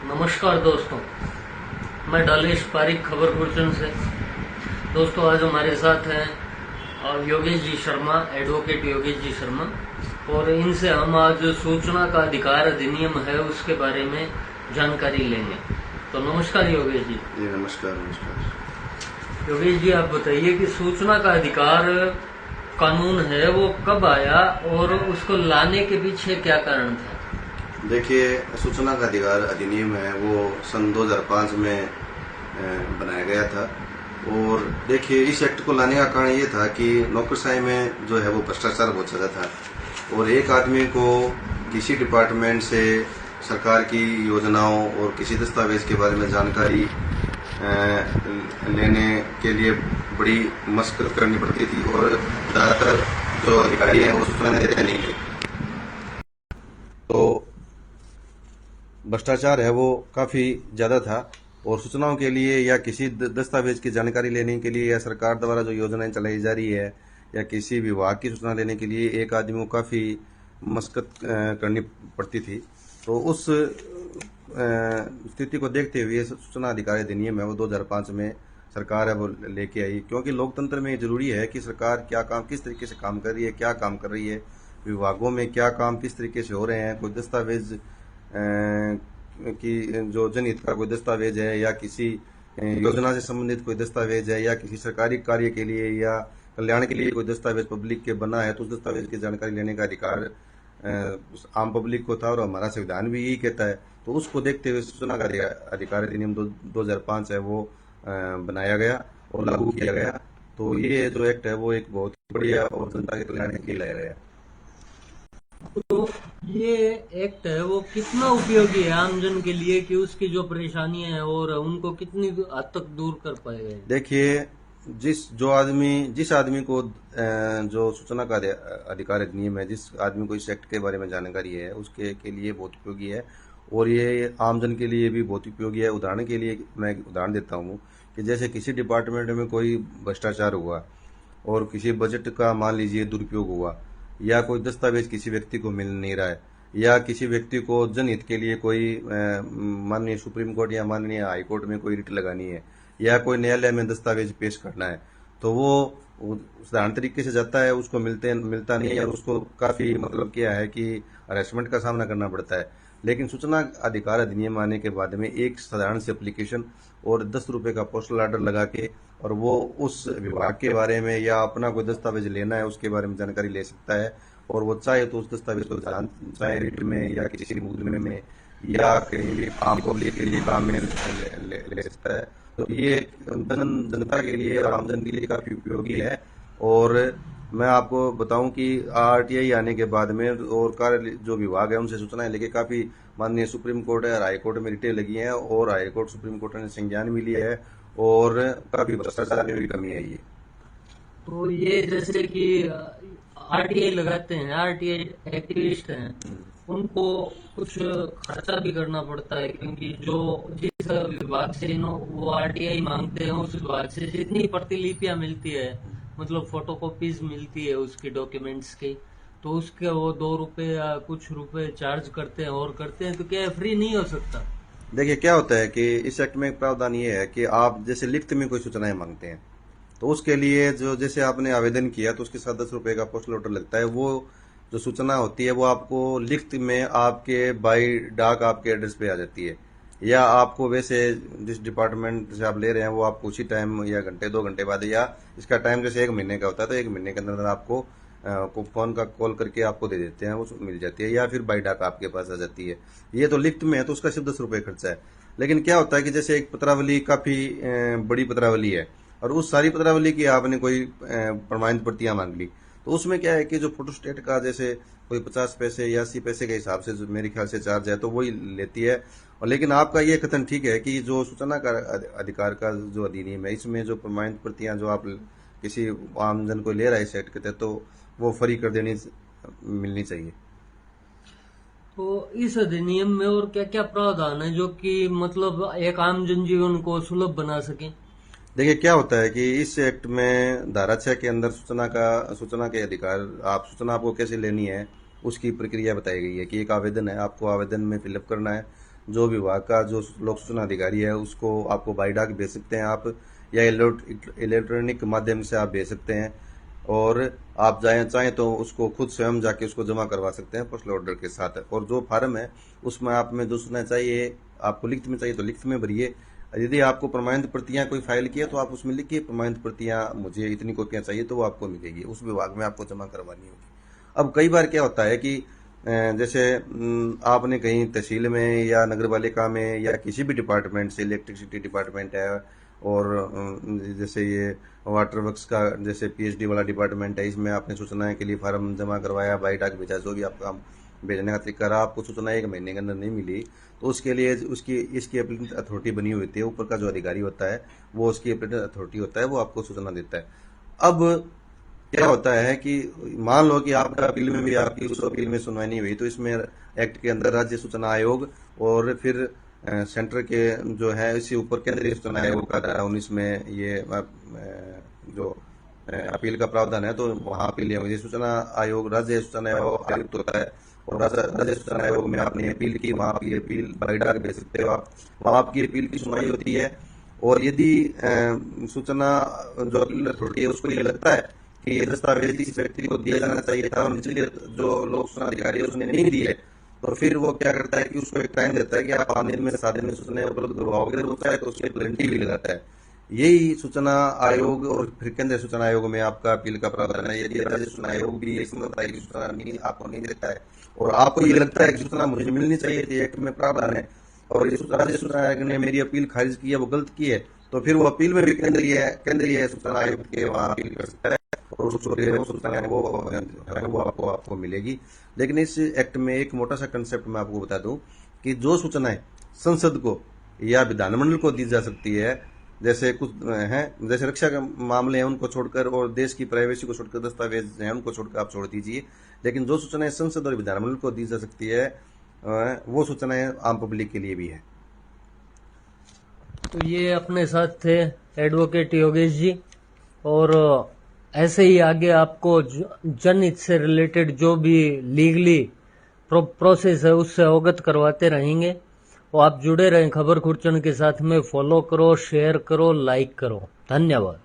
नमस्कार दोस्तों, मैं डालेश पारिक खबर गुरचन से। दोस्तों, आज हमारे साथ हैं योगेश जी शर्मा, एडवोकेट योगेश जी शर्मा, और इनसे हम आज सूचना का अधिकार अधिनियम है उसके बारे में जानकारी लेंगे। तो नमस्कार योगेश जी। जी नमस्कार। नमस्कार योगेश जी, आप बताइए कि सूचना का अधिकार कानून है वो कब आया और उसको लाने के पीछे क्या कारण था? देखिए, सूचना का अधिकार अधिनियम है वो सन 2005 में बनाया गया था। और देखिए, इस एक्ट को लाने का कारण ये था कि नौकरशाही में जो है वो भ्रष्टाचार बहुत ज़्यादा था और एक आदमी को किसी डिपार्टमेंट से सरकार की योजनाओं और किसी दस्तावेज के बारे में जानकारी लेने के लिए बड़ी मशक्कत करनी पड़ती थी और ज़्यादातर जो अधिकारी हैं वो सूचना देते नहीं थे। तो भ्रष्टाचार है वो काफ़ी ज़्यादा था और सूचनाओं के लिए या किसी दस्तावेज की जानकारी लेने के लिए या सरकार द्वारा जो योजनाएं चलाई जा रही है या किसी विभाग की सूचना लेने के लिए एक आदमी को काफ़ी मशक्कत करनी पड़ती थी। तो उस स्थिति को देखते हुए सूचना अधिकार अधिनियम है वो 2005 में सरकार है वो लेके आई, क्योंकि लोकतंत्र में जरूरी है कि सरकार क्या काम किस तरीके से काम कर रही है, क्या काम कर रही है, विभागों में क्या काम किस तरीके से हो रहे हैं, कोई दस्तावेज कि जो जनहित का कोई दस्तावेज है या किसी योजना से संबंधित कोई दस्तावेज है या किसी सरकारी कार्य के लिए या कल्याण के लिए कोई दस्तावेज पब्लिक के बना है तो उस दस्तावेज की जानकारी लेने का अधिकार आम पब्लिक को था और हमारा संविधान भी यही कहता है। तो उसको देखते हुए सूचना का अधिकार अधिनियम 2005 है वो बनाया गया और लागू किया गया। तो ये जो एक्ट है वो एक बहुत बढ़िया और जनता के कल्याण के लिए लाया गया। तो ये एक्ट है वो कितना उपयोगी है आमजन के लिए कि उसकी जो परेशानियां हैं और उनको कितनी हद तक दूर कर पाएगा? देखिए, जिस आदमी को जो सूचना का अधिकार अधिनियम है, जिस आदमी को इस एक्ट के बारे में जानकारी है उसके के लिए बहुत उपयोगी है और ये आमजन के लिए भी बहुत उपयोगी है। उदाहरण के लिए मैं एक उदाहरण देता हूँ कि जैसे किसी डिपार्टमेंट में कोई भ्रष्टाचार हुआ और किसी बजट का मान लीजिए दुरुपयोग हुआ या कोई दस्तावेज किसी व्यक्ति को मिल नहीं रहा है या किसी व्यक्ति को जनहित के लिए कोई माननीय सुप्रीम कोर्ट या माननीय हाई कोर्ट में कोई रिट लगानी है या कोई न्यायालय में दस्तावेज पेश करना है, तो वो साधारण तरीके से जाता है, उसको मिलता नहीं है और उसको काफी मतलब क्या है कि हरेसमेंट का सामना करना पड़ता है। लेकिन सूचना अधिकार अधिनियम आने के बाद में एक साधारण सी एप्लीकेशन और 10 रुपए का पोस्टल ऑर्डर लगा के और वो उस विभाग के बारे में या अपना कोई दस्तावेज लेना है उसके बारे में जानकारी ले सकता है और वो चाहे तो उस दस्तावेज को चाहे रिट में या किसी मुकदमे में या कहीं भी आम पब्लिक के लिए काम में ले सकता है। तो ये जनता के लिए और आमजन के लिए काफी उपयोगी है। और मैं आपको बताऊं कि आरटीआई आने के बाद में और कार्य जो विभाग है उनसे सूचनाएं लेके काफी माननीय सुप्रीम कोर्ट है और हाई कोर्ट में रिटें लगी हैं और हाई कोर्ट सुप्रीम कोर्ट ने संज्ञान भी लिया है और काफी भ्रष्टाचार में भी कमी आई है। तो ये जैसे कि आरटीआई लगाते हैं, आरटीआई एक्टिविस्ट हैं, उनको कुछ खर्चा भी करना पड़ता है, क्योंकि जो जिस विभाग से वो आरटीआई मांगते हैं उस विभाग से जितनी प्रतिलिपियां मिलती है, मतलब फोटोकॉपीज मिलती है उसकी डॉक्यूमेंट्स की, तो उसके वो 2 रुपए या कुछ रुपए चार्ज करते हैं और करते हैं। तो क्या फ्री नहीं हो सकता? देखिए, क्या होता है कि इस एक्ट में एक प्रावधान ये है कि आप जैसे लिखित में कोई सूचनाएं मांगते हैं तो उसके लिए जो जैसे आपने आवेदन किया तो उसके साथ 10 रुपए का पोस्टल ऑर्डर लगता है। वो जो सूचना होती है वो आपको लिखित में आपके बाई डाक आपके एड्रेस पे आ जाती है या आपको वैसे जिस डिपार्टमेंट से आप ले रहे हैं वो आपको उसी टाइम या घंटे 2 घंटे बाद या इसका टाइम जैसे 1 महीने का होता है तो 1 महीने के अंदर आपको फोन का कॉल करके आपको दे देते हैं, वो मिल जाती है या फिर बाई डाक आपके पास आ जाती है। ये तो लिखित में है तो उसका सिर्फ 10 रुपए खर्चा है। लेकिन क्या होता है कि जैसे एक पत्रावली काफी बड़ी पत्रावली है और उस सारी पत्रावली की आपने कोई प्रमाणित प्रतियां मांग ली तो उसमें क्या है कि जो फोटोस्टेट का जैसे कोई 50 पैसे या 80 पैसे के हिसाब से जो मेरे ख्याल से चार्ज है तो वही लेती है। और लेकिन आपका ये कथन ठीक है कि जो सूचना का अधिकार का जो अधिनियम है इसमें जो प्रमाणित प्रतियां जो आप किसी आमजन को ले रहा है इस एक्ट के तहत तो वो फ्री कर देनी मिलनी चाहिए। तो इस अधिनियम में और क्या क्या प्रावधान है जो कि मतलब एक आम जनजीवन को सुलभ बना सके? देखिए, क्या होता है कि इस एक्ट में धारा 6 के अंदर सूचना के अधिकार सूचना आपको कैसे लेनी है उसकी प्रक्रिया बताई गई है कि एक आवेदन है, आपको आवेदन में फिलअप करना है, जो विभाग का जो लोक सूचना अधिकारी है उसको आपको बाई डाक भेज सकते हैं आप, या इलेक्ट्रॉनिक माध्यम से आप भेज सकते हैं, और आप चाहें तो उसको खुद स्वयं जाके उसको जमा करवा सकते हैं पोस्टल ऑर्डर के साथ। और जो फार्म है उसमें आप में जो सूचना चाहिए, आपको लिखित में चाहिए तो लिखित में भरिए। यदि आपको प्रमाणित प्रतियां कोई फाइल की है तो आप उसमें लिखिए प्रमाणित प्रतियां मुझे इतनी कॉपियां चाहिए, तो वो आपको मिलेगी, उस विभाग में आपको जमा करवानी होगी। अब कई बार क्या होता है कि जैसे आपने कहीं तहसील में या नगर पालिका में या किसी भी डिपार्टमेंट से, इलेक्ट्रिसिटी डिपार्टमेंट है, और जैसे ये वाटर वर्क्स का जैसे पीएचडी वाला डिपार्टमेंट है, इसमें आपने सूचनाएं के लिए फार्म जमा करवाया, बाई डाक भेजा, जो भी आपका भेजने का तरीका रहा, आपको सूचना 1 महीने के अंदर नहीं मिली, तो उसके लिए इसकी एप्लीकेंट अथॉरिटी बनी हुई होती है, ऊपर का जो अधिकारी होता है वो उसकी एप्लीकेंट अथॉरिटी होता है, वो आपको सूचना देता है। अब क्या होता है कि मान लो कि आपका अपील में भी आपकी उस अपील में सुनवाई नहीं हुई, तो इसमें एक्ट के अंदर राज्य सूचना आयोग और फिर सेंटर के जो है इससे ऊपर केंद्रीय सूचना आयोग का धारा 19 में ये जो अपील का प्रावधान है, तो वहाँ अपील होगी। सूचना आयोग राज्य सूचना आयोग आयुक्त होता है, और राज्य सूचना आयोग में आपने अपील की, वहाँ आपकी अपील बाई डाक भेज सकते हो आप, वहाँ आपकी अपील की सुनवाई होती है। और यदि सूचना जो अपील अथॉरिटी है उसको ये लगता है कि ये दस्तावेज इस व्यक्ति को दिया जाना चाहिए था और निचले जो लोक सूचना अधिकारी है उसने नहीं दिए, तो फिर वो क्या करता है कि उसको एक टाइम देता है कि आप 5 दिन में 7 दिन में सूचना उपलब्ध करवाओगे, तो चाहे तो उसकी पेनल्टी भी लगाता है। यही सूचना आयोग और फिर केंद्रीय सूचना आयोग में आपका अपील का प्रावधान है। यदि राज्य सूचना आयोग भी ये समझता है कि सूचना नहीं आपको नहीं देता है और आपको ये लगता है कि सूचना मुझे मिलनी चाहिए थी, एक्ट में प्रावधान है, और राज्य सूचना आयोग ने मेरी अपील खारिज की है, वो गलत की है, तो फिर वो अपील में भी केंद्रीय सूचना आयोग के वहाँ अपील कर सकता है, और उसको सूचना वो आपको मिलेगी। लेकिन इस एक्ट में एक मोटा सा कंसेप्ट मैं आपको बता दूं कि जो सूचनाएं संसद को या विधानमंडल को दी जा सकती है, जैसे कुछ हैं, जैसे रक्षा के मामले हैं उनको छोड़कर, और देश की प्राइवेसी को छोड़कर, दस्तावेज हैं उनको छोड़कर आप छोड़ दीजिए, लेकिन जो सूचनाएं संसद और विधानमंडल को दी जा सकती है वो सूचनाएं आम पब्लिक के लिए भी है। तो ये अपने साथ थे एडवोकेट योगेश जी, और ऐसे ही आगे आपको जनहित से रिलेटेड जो भी लीगली प्रोसेस है उससे अवगत करवाते रहेंगे। और आप जुड़े रहें खबर खुर्चन के साथ में, फॉलो करो, शेयर करो, लाइक करो। धन्यवाद।